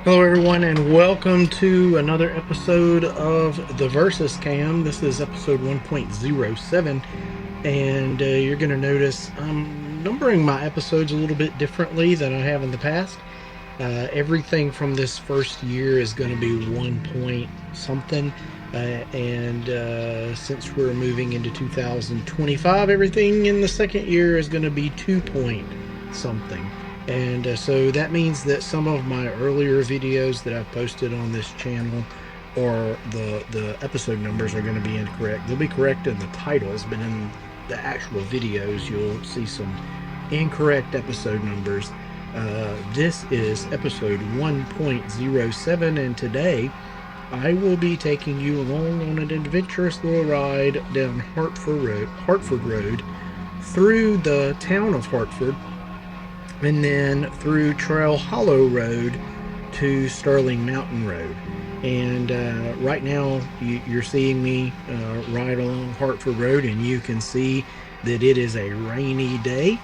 Hello everyone and welcome to another episode of the VersysCam. This is episode 1.07 and you're going to notice I'm numbering my episodes a little bit differently than I have in the past. Everything from this first year is going to be 1 point something, and since we're moving into 2025, everything in the second year is going to be 2 point something. And so that means that some of my earlier videos that I've posted on this channel, or the episode numbers, are going to be incorrect. They'll be correct in the titles, but in the actual videos you'll see some incorrect episode numbers. This is episode 1.07, and today I will be taking you along on an adventurous little ride down Hartford Road through the town of Hartford, and then through Trail Hollow Road to Sterling Mountain Road. And right now you're seeing me ride along Hartford Road, and you can see that it is a rainy day.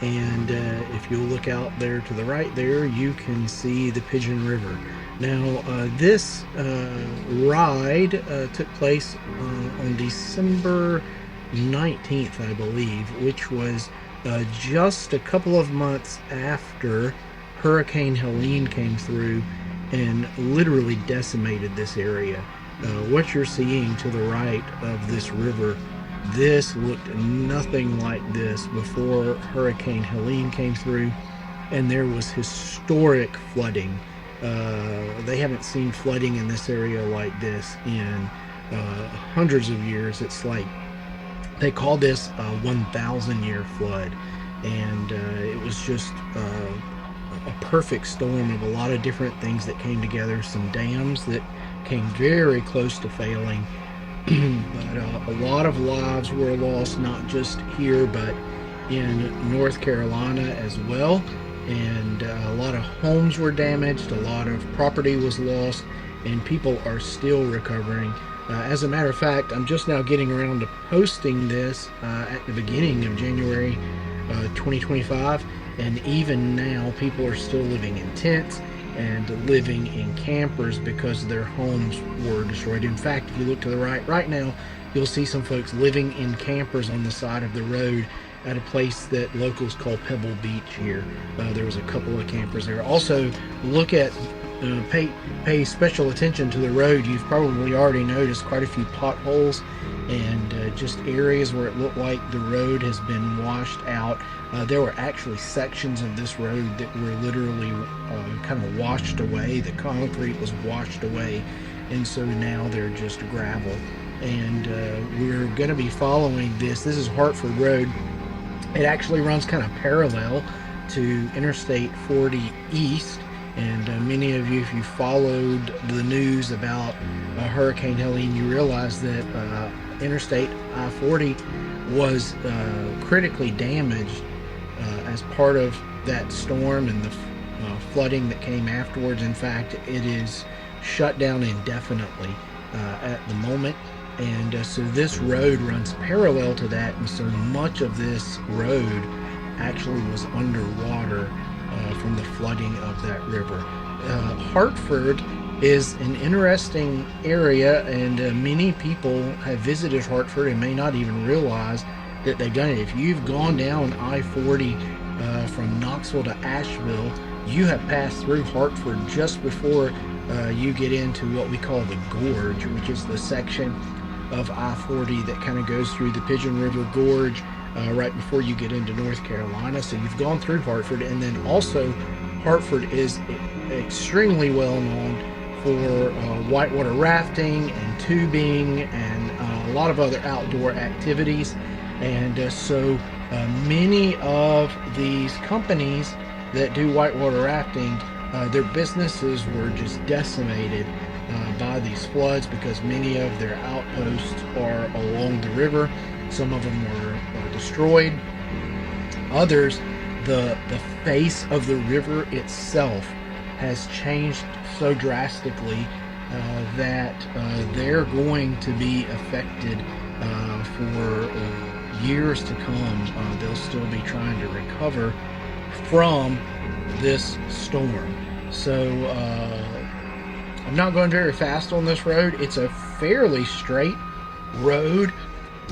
And if you'll look out there to the right there, you can see the Pigeon River. Now this ride took place on December 19th, I believe, which was just a couple of months after Hurricane Helene came through and literally decimated this area. What you're seeing to the right of this river, this looked nothing like this before Hurricane Helene came through, and there was historic flooding. They haven't seen flooding in this area like this in hundreds of years. It's like they call this a 1,000-year flood, and it was just a perfect storm of a lot of different things that came together. Some dams that came very close to failing, but a lot of lives were lost, not just here but in North Carolina as well, and a lot of homes were damaged, a lot of property was lost, and people are still recovering. As a matter of fact, I'm just now getting around to posting this at the beginning of January 2025, and even now people are still living in tents and living in campers because their homes were destroyed. In fact, if you look to the right now, you'll see some folks living in campers on the side of the road at a place that locals call Pebble Beach here. There was a couple of campers there. Also, look at pay special attention to the road. You've probably already noticed quite a few potholes and just areas where it looked like the road has been washed out. There were actually sections of this road that were literally kind of washed away. The concrete was washed away, and so now they're just gravel. And we're going to be following this. This is Hartford Road. It actually runs kind of parallel to Interstate 40 East. And many of you, if you followed the news about Hurricane Helene, you realize that Interstate I-40 was critically damaged as part of that storm and the flooding that came afterwards. In fact, it is shut down indefinitely at the moment. And so this road runs parallel to that, and so much of this road actually was underwater from the flooding of that river. Hartford is an interesting area, and many people have visited Hartford and may not even realize that they've done it. If you've gone down I-40 from Knoxville to Asheville, you have passed through Hartford just before you get into what we call the Gorge, which is the section of I-40 that kind of goes through the Pigeon River Gorge right before you get into North Carolina. So you've gone through Hartford, and then also Hartford is extremely well known for whitewater rafting and tubing and a lot of other outdoor activities. And so many of these companies that do whitewater rafting, their businesses were just decimated by these floods because many of their outposts are along the river. Some of them were destroyed. Others, the face of the river itself has changed so drastically that they're going to be affected for years to come. They'll still be trying to recover from this storm. So I'm not going very fast on this road. It's a fairly straight road,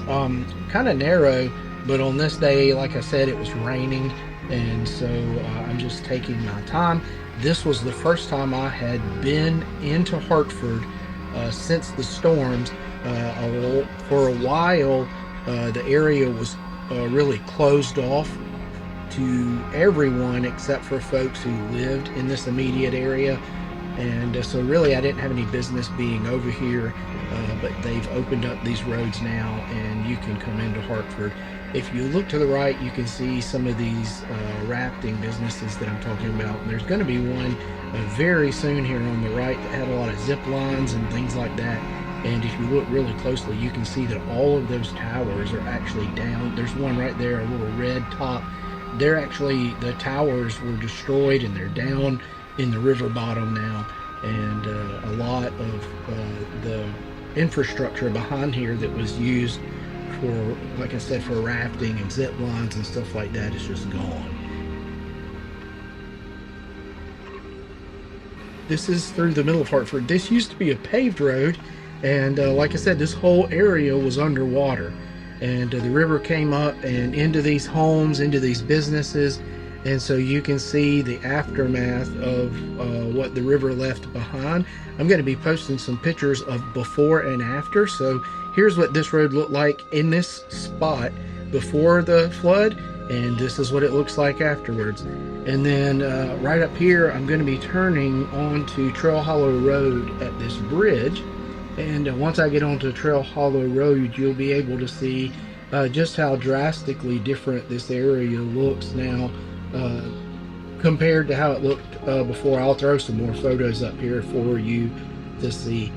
kind of narrow, but on this day, like I said, it was raining, and so I'm just taking my time. This was the first time I had been into Hartford since the storms. For a while, the area was really closed off to everyone except for folks who lived in this immediate area. And so really I didn't have any business being over here, but they've opened up these roads now and you can come into Hartford. If you look to the right, you can see some of these rafting businesses that I'm talking about. And there's going to be one very soon here on the right that had a lot of zip lines and things like that. And if you look really closely, you can see that all of those towers are actually down. There's one right there, a little red top. They're actually, the towers were destroyed and they're down in the river bottom now. And a lot of the infrastructure behind here that was used for, like I said, for rafting and zip lines and stuff like that is just gone. This is through the middle of Hartford. This used to be a paved road, and like I said, this whole area was underwater. And the river came up and into these homes, into these businesses, and so you can see the aftermath of what the river left behind. I'm going to be posting some pictures of before and after. So here's what this road looked like in this spot before the flood, and this is what it looks like afterwards. And then right up here, I'm going to be turning onto Trail Hollow Road at this bridge. And once I get onto Trail Hollow Road, you'll be able to see just how drastically different this area looks now compared to how it looked before. I'll throw some more photos up here for you to see.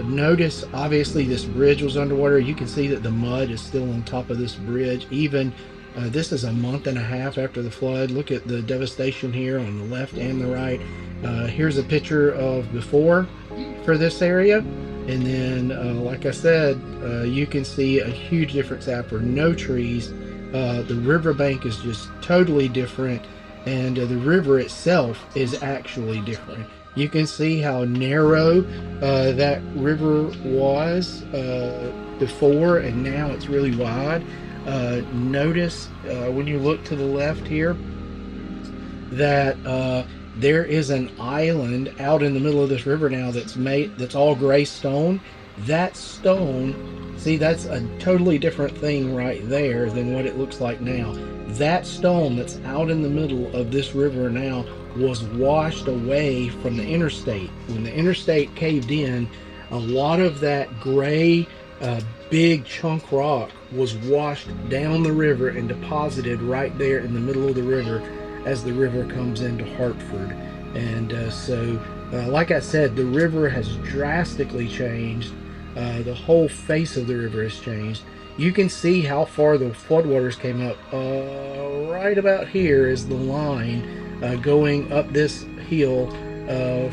Notice, obviously, this bridge was underwater. You can see that the mud is still on top of this bridge. Even this is a month and a half after the flood. Look at the devastation here on the left and the right. Here's a picture of before for this area. And then, like I said, you can see a huge difference after. No trees. The riverbank is just totally different, and the river itself is actually different. You can see how narrow that river was before, and now it's really wide. Notice when you look to the left here that there is an island out in the middle of this river now that's all gray stone. That stone, see, that's a totally different thing right there than what it looks like now. That stone that's out in the middle of this river now was washed away from the interstate. When the interstate caved in, a lot of that gray big chunk rock was washed down the river and deposited right there in the middle of the river as the river comes into Hartford. And so like I said, the river has drastically changed. The whole face of the river has changed. You can see how far the floodwaters came up. Right about here is the line going up this hill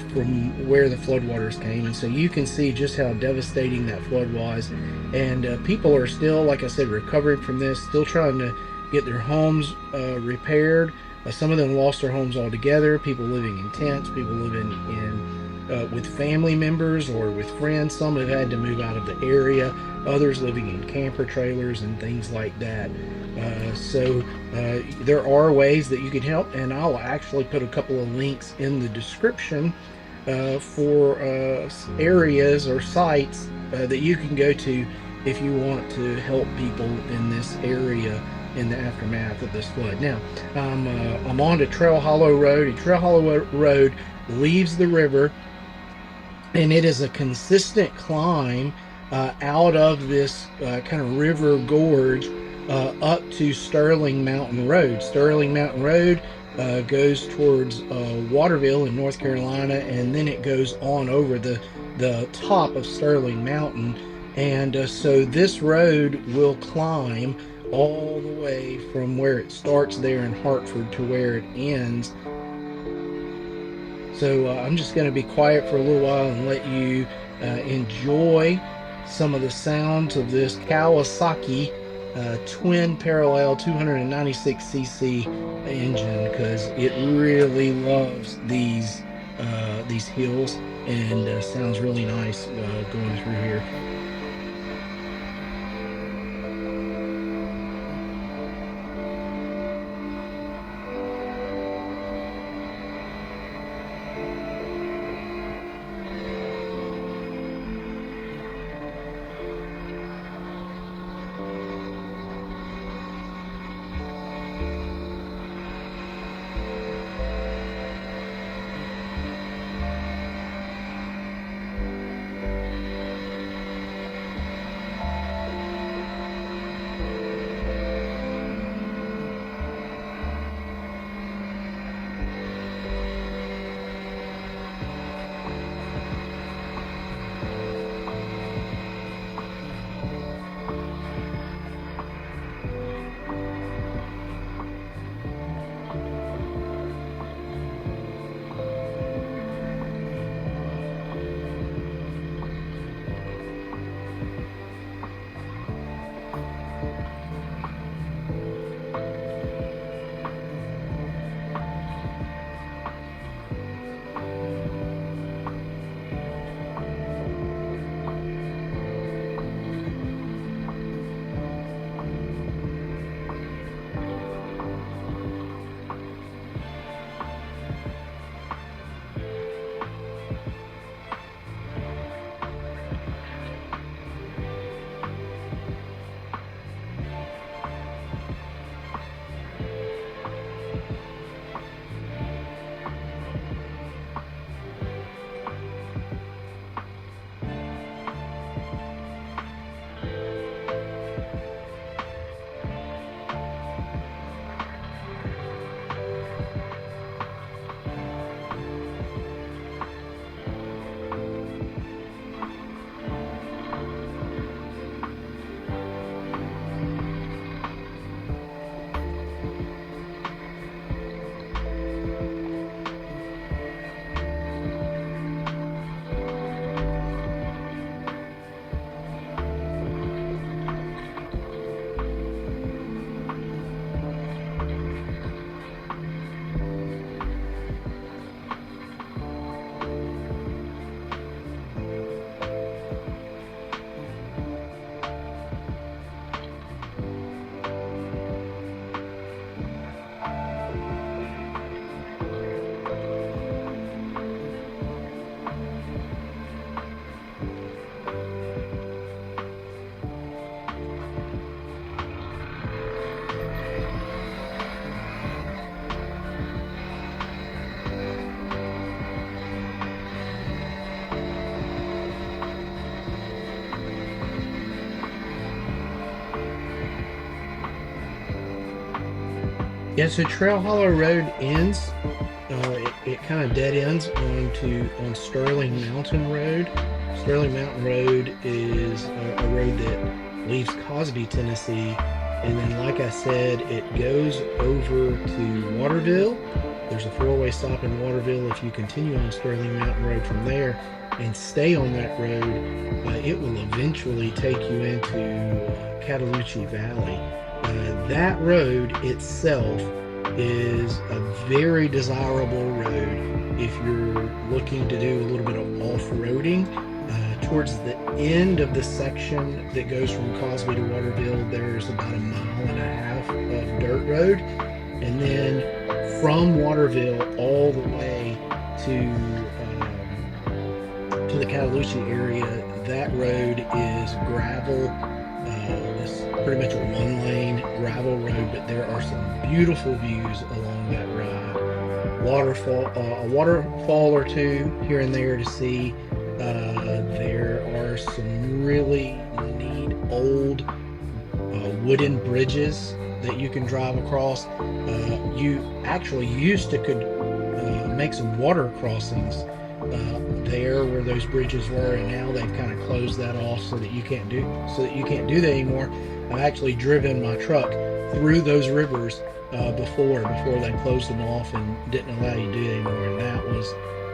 from where the floodwaters came. And so you can see just how devastating that flood was. And people are still, like I said, recovering from this, still trying to get their homes repaired. Some of them lost their homes altogether. People living in tents, people living in with family members or with friends. Some have had to move out of the area. Others living in camper trailers and things like that. So there are ways that you can help, and I'll actually put a couple of links in the description for areas or sites that you can go to if you want to help people in this area in the aftermath of this flood. Now, I'm on to Trail Hollow Road, and Trail Hollow Road leaves the river, and it is a consistent climb out of this kind of river gorge up to Sterling Mountain Road. Sterling Mountain Road goes towards Waterville in North Carolina, and then it goes on over the top of Sterling Mountain. And so this road will climb all the way from where it starts there in Hartford to where it ends. So I'm just going to be quiet for a little while and let you enjoy some of the sounds of this Kawasaki twin parallel 296cc engine, because it really loves these these hills, and sounds really nice going through here. Yeah, so Trail Hollow Road ends. It kind of dead ends on Sterling Mountain Road. Sterling Mountain Road is a road that leaves Cosby, Tennessee, and then, like I said, it goes over to Waterville. There's a four-way stop in Waterville. If you continue on Sterling Mountain Road from there and stay on that road, it will eventually take you into Cataloochee Valley. That road itself is a very desirable road if you're looking to do a little bit of off-roading. Towards the end of the section that goes from Cosby to Waterville, there's about 1.5 miles of dirt road, and then from Waterville all the way to the Cataloochee area, that road is gravel. It's pretty much a one-lane gravel road, but there are some beautiful views along that ride. A waterfall or two here and there to see. There are some really neat old wooden bridges that you can drive across. You actually used to could make some water crossings there where those bridges were, and now they've kind of closed that off so that you can't do that anymore. I've actually driven my truck through those rivers before they closed them off and didn't allow you to do it anymore, and that was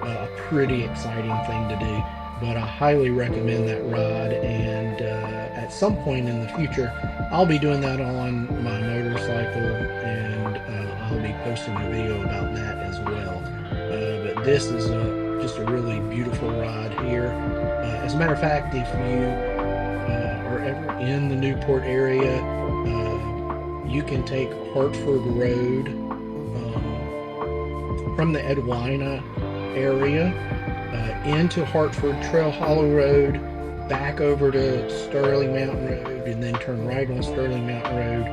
a pretty exciting thing to do. But I highly recommend that ride, and at some point in the future I'll be doing that on my motorcycle, and I'll be posting a video about that as well. But this is just a really beautiful ride here. As a matter of fact, if you are ever in the Newport area, you can take Hartford Road from the Edwina area into Hartford, Trail Hollow Road, back over to Sterling Mountain Road, and then turn right on Sterling Mountain Road,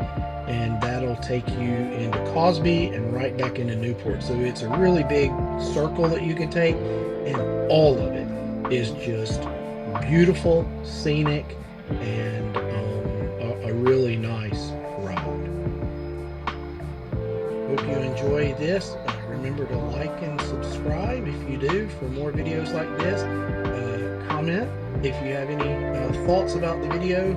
and that'll take you into Cosby and right back into Newport. So it's a really big circle that you can take, and all of it is just beautiful, scenic, and a really nice ride. Hope you enjoy this. Remember to like and subscribe if you do for more videos like this. Comment if you have any thoughts about the video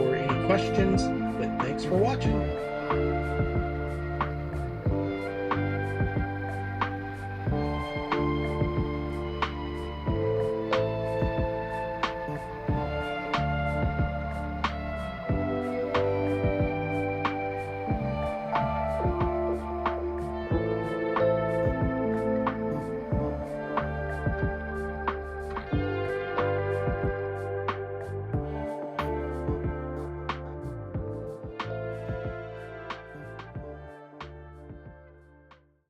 or any questions. But thanks for watching.